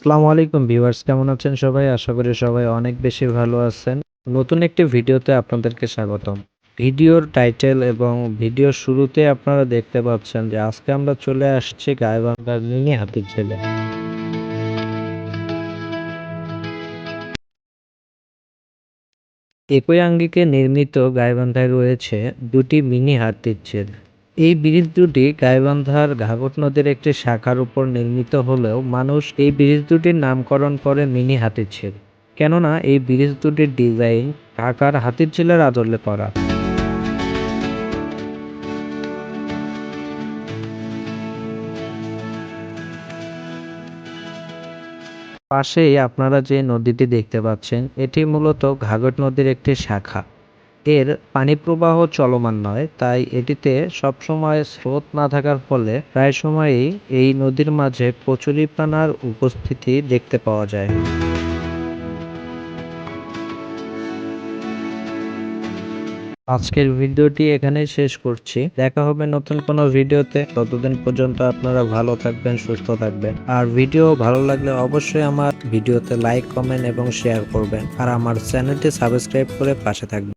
আসসালামু আলাইকুম ভিউয়ার্স, কেমন আছেন সবাই? আশা করি সবাই অনেক বেশি ভালো আছেন। নতুন একটি ভিডিওতে আপনাদেরকে স্বাগতম। ভিডিওর টাইটেল এবং ভিডিওর শুরুতে আপনারা দেখতে পাচ্ছেন যে আজকে আমরা চলে আসছি গাইবান্ধার মিনি হাতিরঝিলে। একই আঙ্গিকে নির্মিত গাইবান্ধায় রয়েছে দুটি মিনি হাতিরঝিল। এই ব্রিজ দুটি গাইবান্ধার ঘাঘট নদীর একটি শাখার উপর নির্মিত হলেও মানুষ এই ব্রিজ দুটির নামকরণ করে মিনি হাতিরঝিল, কেননা এই ব্রিজ দুটির ডিজাইন ঢাকার হাতিরঝিলের আদলে করা। পাশেই আপনারা যে নদীটি দেখতে পাচ্ছেন, এটি মূলত ঘাঘট নদীর একটি শাখা। এর পানি প্রবাহ চলমান নয়, তাই এটিতে সবসময় স্রোত না থাকার ফলে প্রায় সময়ই এই নদীর মাঝে কচুরিপানার উপস্থিতি দেখতে পাওয়া যায়। আজকের ভিডিওটি এখানেই শেষ করছি। দেখা হবে নতুন কোনো ভিডিওতে। ততদিন পর্যন্ত আপনারা ভালো থাকবেন, সুস্থ থাকবেন। আর ভিডিও ভালো লাগলে অবশ্যই আমার ভিডিওতে লাইক, কমেন্ট এবং শেয়ার করবেন। আর আমার চ্যানেলটি সাবস্ক্রাইব করে পাশে থাকবেন।